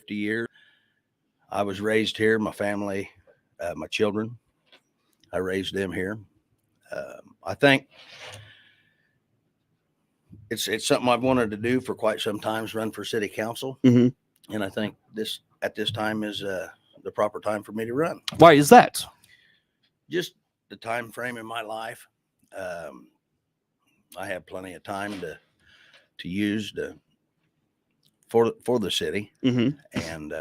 50 years. I was raised here. My family, my children, I raised them here. I think it's something I've wanted to do for quite some time, is run for city council. Mm-hmm. And I think at this time is the proper time for me to run. Why is that? Just the time frame in my life. I have plenty of time to use for the city. Mm-hmm. And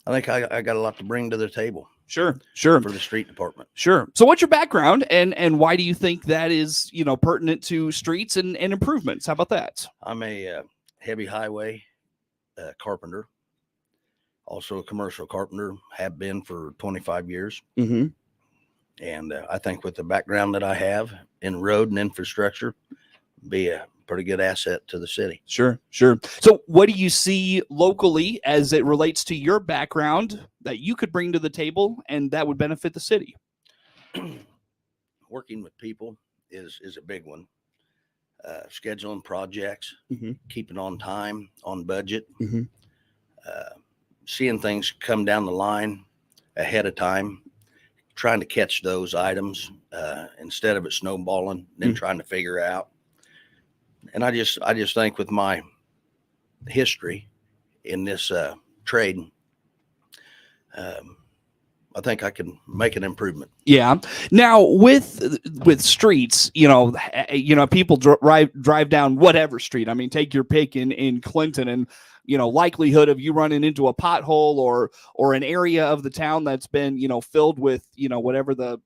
I think I got a lot to bring to the table. Sure. For the street department. Sure. So what's your background, and why do you think that is, pertinent to streets and improvements? How about that? I'm a heavy highway carpenter, also a commercial carpenter, have been for 25 years. Mm-hmm. And I think with the background that I have in road and infrastructure, be a pretty good asset to the city. Sure. So what do you see locally as it relates to your background that you could bring to the table and that would benefit the city? Working with people is a big one. Scheduling projects, mm-hmm. keeping on time, on budget, mm-hmm. Seeing things come down the line ahead of time, trying to catch those items instead of it snowballing, and then trying to figure out. And I just think with my history in this trade, I think I can make an improvement. Yeah. Now with streets, people drive down whatever street. I mean, take your pick in Clinton, and likelihood of you running into a pothole or an area of the town that's been filled with whatever the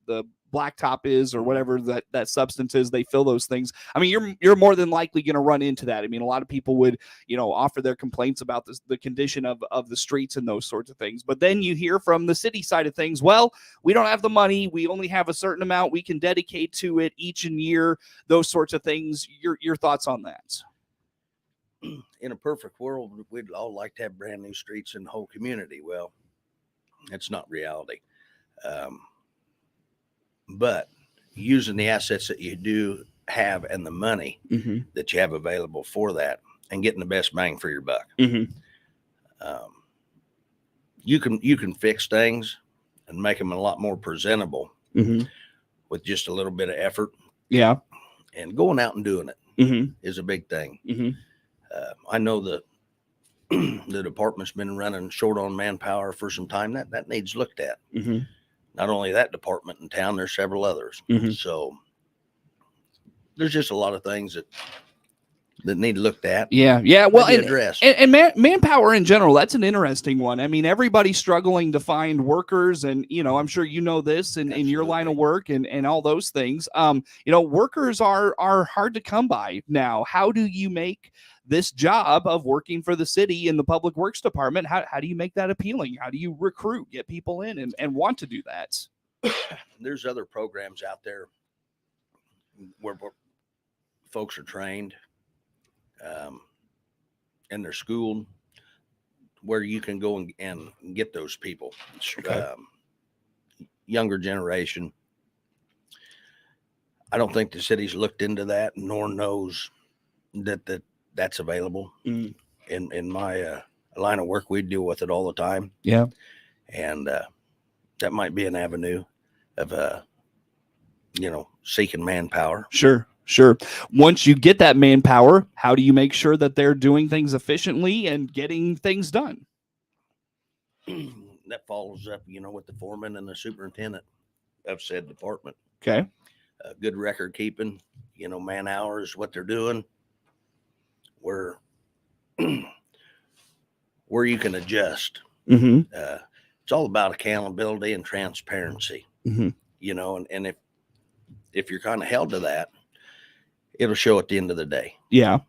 blacktop is or whatever that substance is, they fill those things. I mean, you're more than likely going to run into that. I mean, a lot of people would offer their complaints about the condition of the streets and those sorts of things. But then you hear from the city side of things, well, we don't have the money, we only have a certain amount we can dedicate to it each year, those sorts of things. Your thoughts on that? In a perfect world, we'd all like to have brand new streets in the whole community. Well, it's not reality. But using the assets that you do have and the money mm-hmm. that you have available for that, and getting the best bang for your buck. Mm-hmm. You can fix things and make them a lot more presentable mm-hmm. with just a little bit of effort. Yeah. And going out and doing it mm-hmm. is a big thing. Mm-hmm. I know that the department's been running short on manpower for some time. That needs looked at. Mm-hmm. Not only that department in town, there's several others. Mm-hmm. So there's just a lot of things that need looked at. Yeah. Well, addressed. And manpower in general, that's an interesting one. I mean, everybody's struggling to find workers, and I'm sure this in your line of work and all those things. Workers are hard to come by now. How do you make this job of working for the city in the public works department, how do you make that appealing? How do you recruit, get people in and want to do that? There's other programs out there where folks are trained and they're schooled, where you can go and get those people. Okay. Younger generation. I don't think the city's looked into that, nor knows that's available. Mm. In my line of work. We deal with it all the time. Yeah. And that might be an avenue of seeking manpower. Sure. Once you get that manpower, how do you make sure that they're doing things efficiently and getting things done? That follows up, with the foreman and the superintendent of said department. Okay. Good record keeping, man hours, what they're doing, where you can adjust. Mm-hmm. It's all about accountability and transparency. Mm-hmm. And if you're kind of held to that, it'll show at the end of the day. Yeah.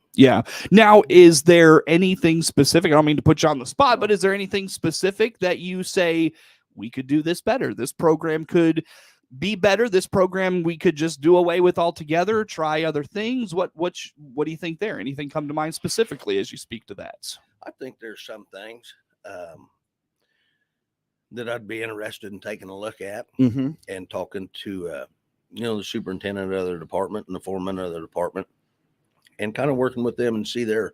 Now, is there anything specific? I don't mean to put you on the spot, but is there anything specific that you say we could do this better? This program could be better. This program we could just do away with altogether. Try other things. What do you think there? Anything come to mind specifically as you speak to that? I think there's some things that I'd be interested in taking a look at mm-hmm. and talking to the superintendent of the department and the foreman of the department, and kind of working with them and see their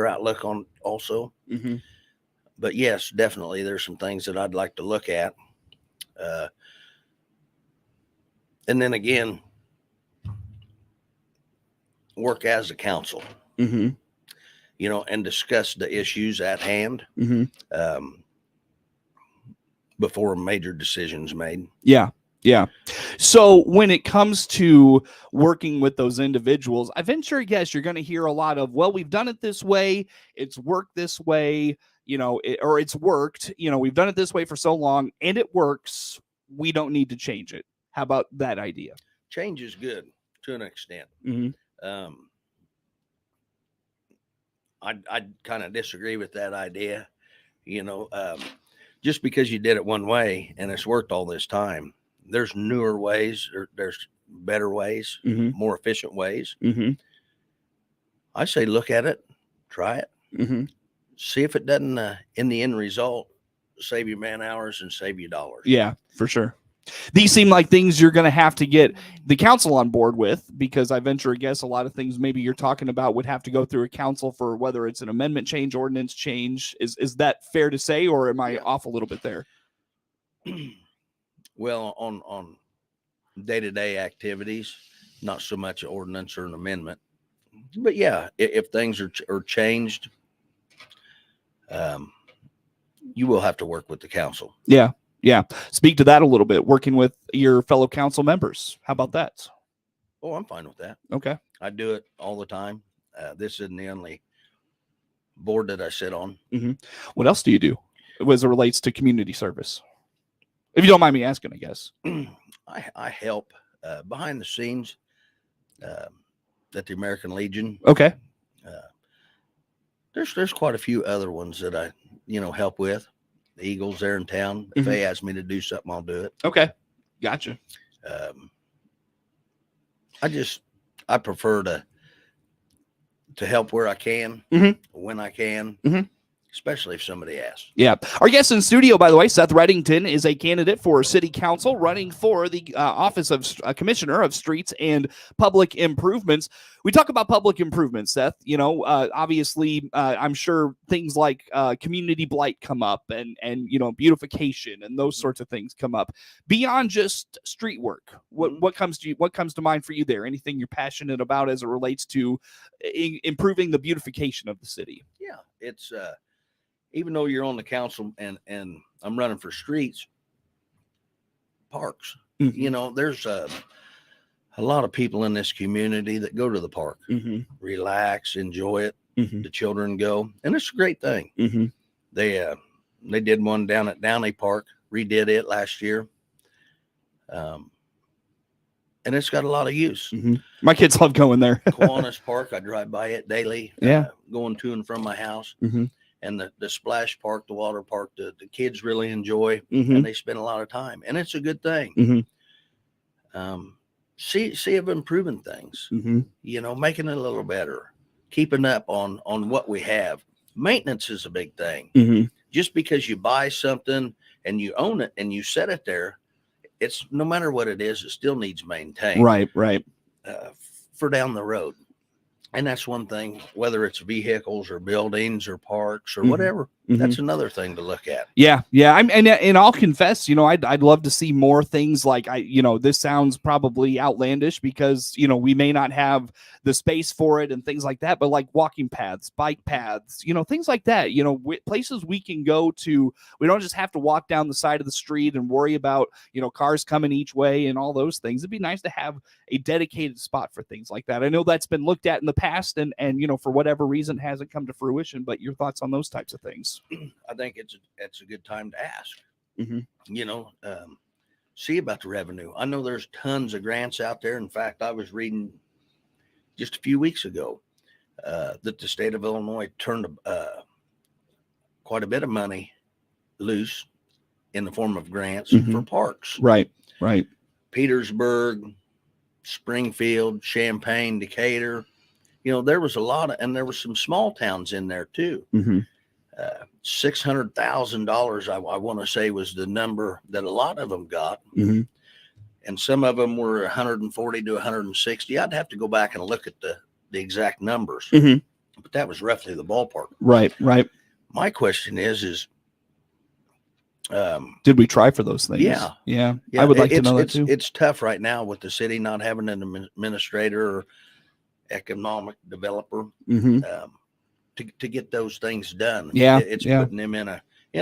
outlook on also. Mm-hmm. But yes, definitely there's some things that I'd like to look at. And then again, work as a council, Mm-hmm. and discuss the issues at hand Mm-hmm. Before major decisions made. Yeah. Yeah. So when it comes to working with those individuals, I venture a guess you're going to hear a lot of, well, we've done it this way. It's worked this way, or it's worked. We've done it this way for so long and it works. We don't need to change it. How about that idea? Change is good to an extent. Mm-hmm. I'd kind of disagree with that idea. Just because you did it one way and it's worked all this time, there's newer ways, or there's better ways, Mm-hmm. more efficient ways. Mm-hmm. I say look at it, try it, Mm-hmm. see if it doesn't, in the end result, save you man hours and save you dollars. Yeah, for sure. These seem like things you're going to have to get the council on board with, because I venture a guess a lot of things maybe you're talking about would have to go through a council for whether it's an amendment change, ordinance change. Is that fair to say, or am I off a little bit there? Well, on day-to-day activities, not so much an ordinance or an amendment, but yeah, if things are changed, you will have to work with the council. Yeah. Yeah. Speak to that a little bit, working with your fellow council members. How about that? Oh, I'm fine with that. Okay. I do it all the time. This isn't the only board that I sit on. Mm-hmm. What else do you do as it relates to community service? If you don't mind me asking, I guess. I help behind the scenes at the American Legion. Okay. There's quite a few other ones that I help with. The Eagles there in town. If they ask me to do something, I'll do it. Okay. Gotcha. I prefer to help where I can, when I can, especially if somebody asks. Yeah. Our guest in studio, by the way, Seth Redington, is a candidate for city council running for the office of Commissioner of Streets and Public Improvements. We talk about public improvements, Seth. Obviously, I'm sure things like community blight come up and beautification and those sorts of things come up. Beyond just street work, what comes to mind for you there? Anything you're passionate about as it relates to improving the beautification of the city? Yeah, it's even though you're on the council and I'm running for streets, parks, there's a lot of people in this community that go to the park, relax, enjoy it. The children go, and it's a great thing. They did one down at Downey Park, redid it last year. And it's got a lot of use. My kids love going there. Kiwanis Park, I drive by it daily. Going to and from my house. And the splash park, the water park, the kids really enjoy, and they spend a lot of time, and it's a good thing. See of improving things, making it a little better, keeping up on what we have. Maintenance is a big thing. Just because you buy something and you own it and you set it there, it's no matter what it is, it still needs maintained. Right. For down the road. And that's one thing, whether it's vehicles or buildings or parks or whatever, that's another thing to look at. Yeah. And I'll confess, I'd love to see more things like this sounds probably outlandish because, we may not have the space for it and things like that, but like walking paths, bike paths, things like that, places we can go to. We don't just have to walk down the side of the street and worry about, cars coming each way and all those things. It'd be nice to have a dedicated spot for things like that. I know that's been looked at in the past and for whatever reason hasn't come to fruition, but your thoughts on those types of things? I think it's a good time to ask. See about the revenue. I know there's tons of grants out there. In fact, I was reading just a few weeks ago that the state of Illinois turned quite a bit of money loose in the form of grants for parks. Right. Petersburg, Springfield, Champaign, Decatur. There was a lot and there were some small towns in there too. $600,000, I want to say, was the number that a lot of them got. And some of them were 140 to 160. I'd have to go back and look at the exact numbers, but that was roughly the ballpark. Right. my question is, did we try for those things? Yeah. I would like to know that too. It's tough right now with the city not having an administrator or economic developer Mm-hmm. To get those things done. Yeah, It's putting them in a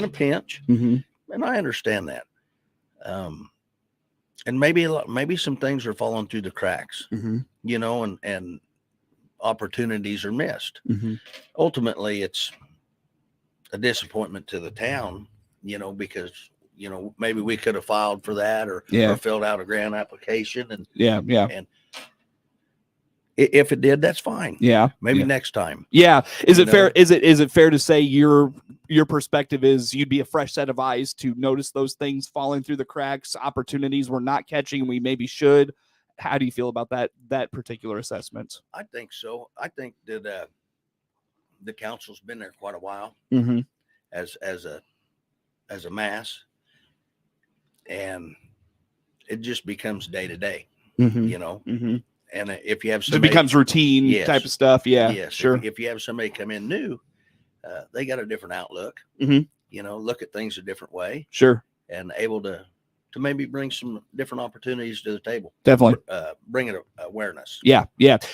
pinch, Mm-hmm. and I understand that. And maybe some things are falling through the cracks, Mm-hmm. you know, and opportunities are missed. Mm-hmm. Ultimately, it's a disappointment to the town, you know, because, you know, maybe we could have filed for that or filled out a grant application. And and if it did, that's fine. Maybe next time. Is it fair? Is it fair to say your perspective is you'd be a fresh set of eyes to notice those things falling through the cracks, opportunities we're not catching and we maybe should? How do you feel about that particular assessment? I think so. I think that the council's been there quite a while, mm-hmm. as a mass, and it just becomes day to day, mm-hmm. you know. Mm-hmm. And if you have somebody, it becomes routine type of stuff. Yes, sure. If you have somebody come in new, they got a different outlook. Mm-hmm. You know, look at things a different way. Sure. And able to maybe bring some different opportunities to the table. Definitely. Bring it awareness. Yeah.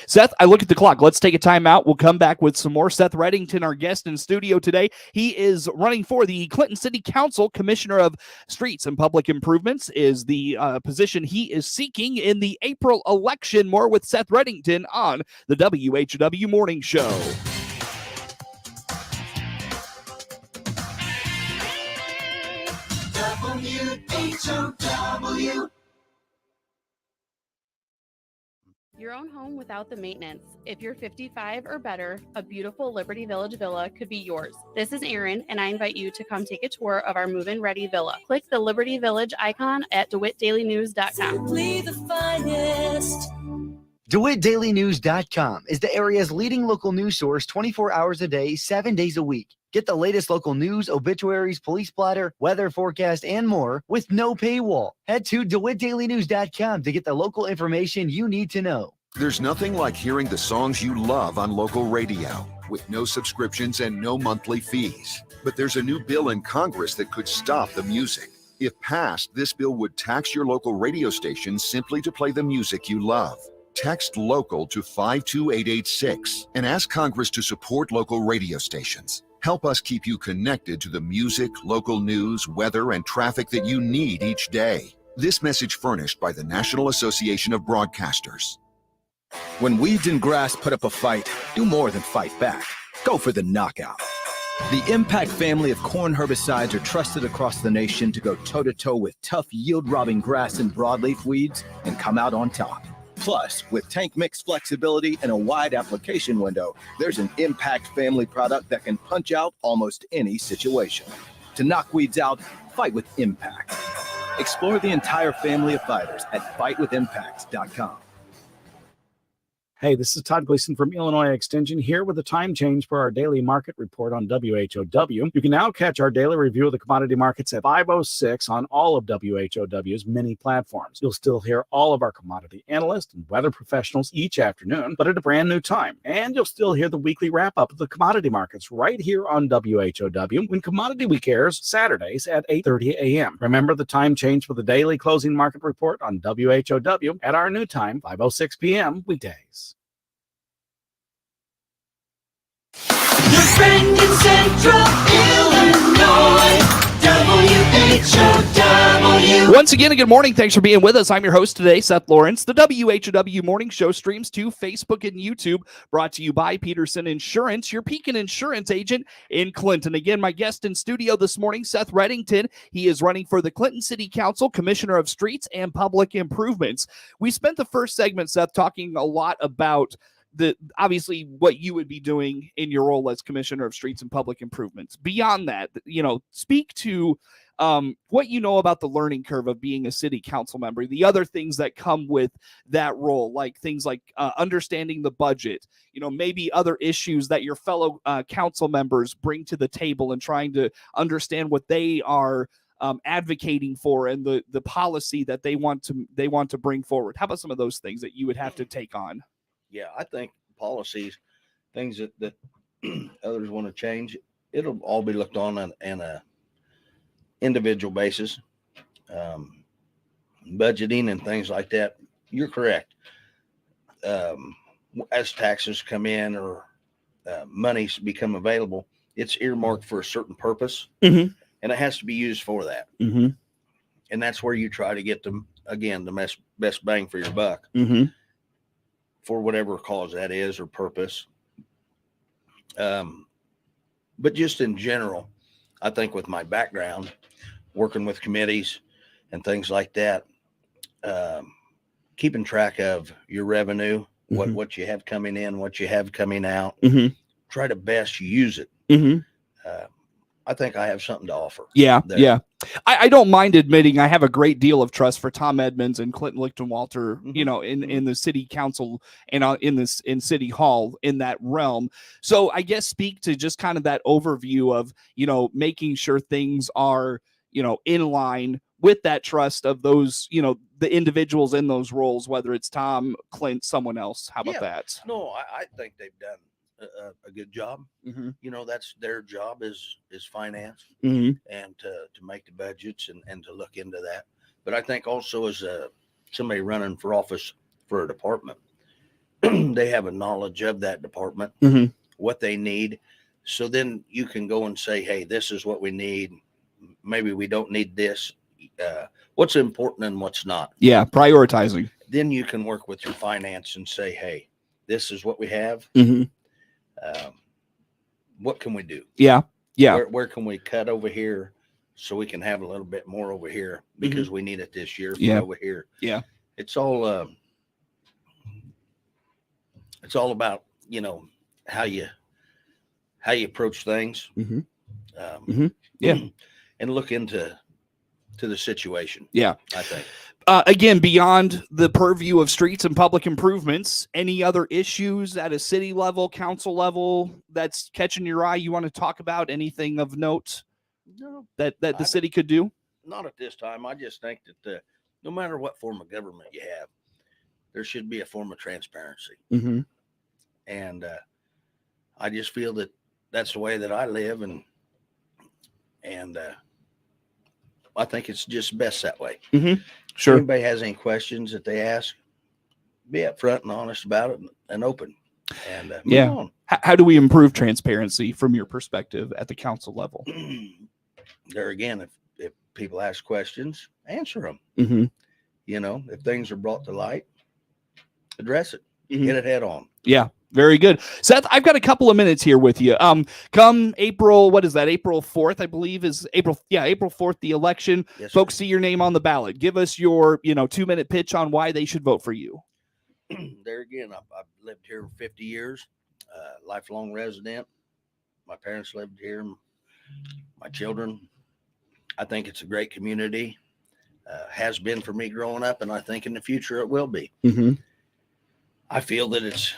Seth, I look at the clock. Let's take a time out. We'll come back with some more. Seth Redington, our guest in studio today. He is running for the Clinton City Council. Commissioner of Streets and Public Improvements is the position he is seeking in the April election. More with Seth Redington on the WHOW Morning Show. WHOW. Your own home without the maintenance. If you're 55 or better, a beautiful Liberty Village villa could be yours. This is Erin, and I invite you to come take a tour of our move-in ready villa. Click the Liberty Village icon at DeWittDailyNews.com. Simply the finest. DeWittDailyNews.com is the area's leading local news source 24 hours a day, 7 days a week. Get the latest local news, obituaries, police splatter, weather forecast, and more with no paywall. Head to DeWittDailyNews.com to get the local information you need to know. There's nothing like hearing the songs you love on local radio with no subscriptions and no monthly fees. But there's a new bill in Congress that could stop the music. If passed, this bill would tax your local radio station simply to play the music you love. Text LOCAL to 52886 and ask Congress to support local radio stations. Help us keep you connected to the music, local news, weather, and traffic that you need each day. This message furnished by the National Association of Broadcasters. When weeds and grass put up a fight, do more than fight back. Go for the knockout. The Impact family of corn herbicides are trusted across the nation to go toe-to-toe with tough yield-robbing grass and broadleaf weeds and come out on top. Plus, with tank mix flexibility and a wide application window, there's an Impact family product that can punch out almost any situation. To knock weeds out, fight with Impact. Explore the entire family of fighters at fightwithimpact.com. Hey, this is Todd Gleason from Illinois Extension here with a time change for our daily market report on WHOW. You can now catch our daily review of the commodity markets at 5:06 on all of WHOW's many platforms. You'll still hear all of our commodity analysts and weather professionals each afternoon, but at a brand new time. And you'll still hear the weekly wrap-up of the commodity markets right here on WHOW when Commodity Week airs Saturdays at 8:30 a.m. Remember the time change for the daily closing market report on WHOW at our new time, 5:06 p.m. weekdays. Your friend in Central Illinois, WHOW. Once again, good morning. Thanks for being with us. I'm your host today, Seth Lawrence. The WHOW Morning Show streams to Facebook and YouTube, brought to you by Peterson Insurance, your Pekin Insurance agent in Clinton. Again, my guest in studio this morning, Seth Redington. He is running for the Clinton City Council, Commissioner of Streets and Public Improvements. We spent the first segment, Seth, talking a lot about obviously what you would be doing in your role as Commissioner of Streets and Public Improvements. Beyond that, speak to what you know about the learning curve of being a city council member, the other things that come with that role, like things like understanding the budget, maybe other issues that your fellow council members bring to the table and trying to understand what they are advocating for and the policy that they want to bring forward. How about some of those things that you would have to take on? Yeah, I think policies, things that others want to change, it'll all be looked on in a individual basis. Budgeting and things like that. You're correct. As taxes come in or monies become available, it's earmarked for a certain purpose, Mhm. and it has to be used for that. Mm-hmm. And that's where you try to get the best bang for your buck Mm-hmm. for whatever cause that is or purpose. But just in general, I think with my background, working with committees and things like that, keeping track of your revenue, Mhm. what you have coming in, what you have coming out, Mm-hmm. try to best use it. Mm-hmm. I think I have something to offer. Yeah, there. yeah. I don't mind admitting I have a great deal of trust for Tom Edmonds and Clinton Lichtenwalter, Mhm. in the city council and in city hall in that realm. So I guess speak to just kind of that overview of, making sure things are, in line with that trust of those, the individuals in those roles, whether it's Tom, Clint, someone else. How about Yeah. that? No, I think they've done a good job. Mm-hmm. That's their job is finance Mm-hmm. and to make the budgets and to look into that. But I think also as somebody running for office for a department, they have a knowledge of that department, Mm-hmm. what they need. So then you can go and say, hey, this is what we need. Maybe we don't need this. What's important and what's not. Yeah, prioritizing. Then you can work with your finance and say, hey, this is what we have. Mm-hmm. What can we do? Yeah, yeah. Where can we cut over here so we can have a little bit more over here because we need it this year for over here. Yeah. It's all about, how you approach things. Mm-hmm. Yeah. And look into the situation. Yeah. I think. Again, beyond the purview of streets and public improvements, any other issues at a city level, council level that's catching your eye you want to talk about? Anything of note No, that the city could do? not at this time. I just think that no matter what form of government you have, there should be a form of transparency. Mm-hmm. And I just feel that that's the way that I live, and I think it's just best that way. Mm-hmm. Sure. If anybody has any questions that they ask, be upfront and honest about it and open. And move on. How do we improve transparency from your perspective at the council level? There again, if people ask questions, answer them. Mm-hmm. If things are brought to light, address it. Mhm. Hit it head on. Yeah. Very good. Seth, I've got a couple of minutes here with you. Come April, what is that? April 4th, I believe is April 4th, the election. Yes, Folks see your name on the ballot. Give us your, 2-minute pitch on why they should vote for you. There again, I've lived here 50 years, lifelong resident. My parents lived here, my children. I think it's a great community. Has been for me growing up, and I think in the future it will be. Mm-hmm. I feel that it's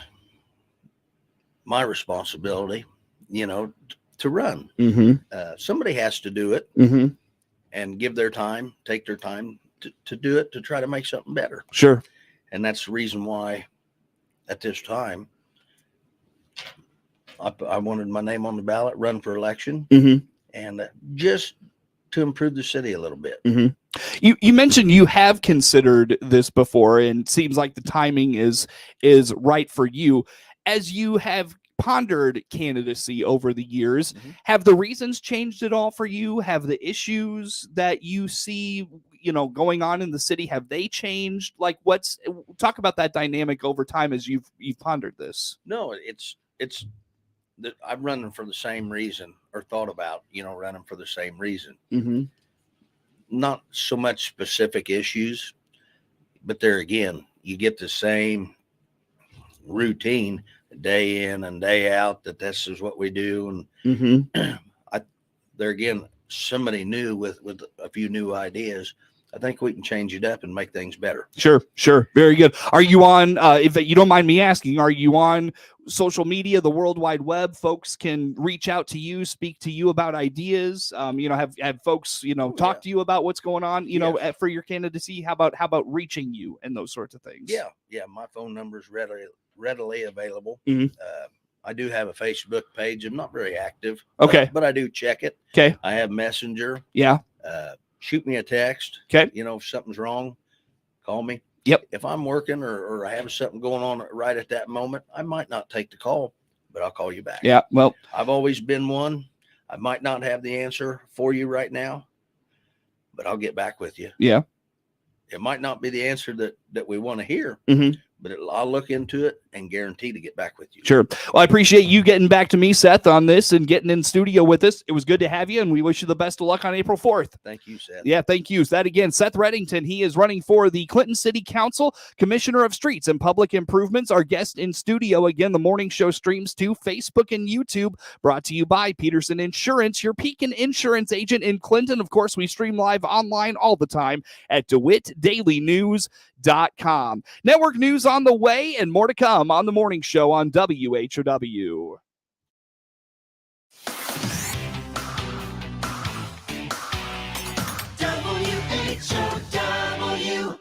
my responsibility, to run. Mm-hmm. Somebody has to do it Mm-hmm. and take their time to do it, to try to make something better. Sure. And that's the reason why at this time I wanted my name on the ballot, run for election, Mm-hmm. and just to improve the city a little bit. Mm-hmm. You mentioned you have considered this before, and it seems like the timing is right for you. As you have pondered candidacy over the years, have the reasons changed at all for you? Have the issues that you see, going on in the city, have they changed? Like, talk about that dynamic over time as you've pondered this. No, it's I'm running for the same reason, or thought about, running for the same reason. Mm-hmm. Not so much specific issues, but there again, you get the same routine day in and day out, that this is what we do. And Mm-hmm. there again, somebody new with a few new ideas, I think we can change it up and make things better. Sure. Very good. Are you on, if you don't mind me asking, are you on social media, the World Wide Web? Folks can reach out to you, speak to you about ideas. Have folks, talk to you about what's going on, for your candidacy. How about reaching you and those sorts of things? Yeah. My phone number is readily available. Mhm. I do have a Facebook page. I'm not very active. Okay. But I do check it. Okay. I have Messenger. Yeah. Shoot me a text. Okay. You know, if something's wrong, call me. Yep. If I'm working or I have something going on right at that moment, I might not take the call, but I'll call you back. Yeah. Well, I've always been one. I might not have the answer for you right now, but I'll get back with you. Yeah. It might not be the answer that we want to hear, Mhm. but I'll look into it and guarantee to get back with you. Sure. Well, I appreciate you getting back to me, Seth, on this and getting in studio with us. It was good to have you, and we wish you the best of luck on April 4th. Thank you, Seth. Yeah, thank you. That again, Seth Redington. He is running for the Clinton City Council, Commissioner of Streets and Public Improvements. Our guest in studio. Again, the morning show streams to Facebook and YouTube, brought to you by Peterson Insurance, your Pekin insurance agent in Clinton. Of course, we stream live online all the time at DeWittDailyNews.com. Network news on the way and more to come on the morning show on WHOW. WHOW.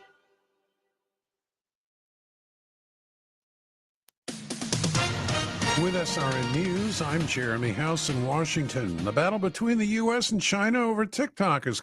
With SRN News, I'm Jeremy House in Washington. The battle between the U.S. and China over TikTok is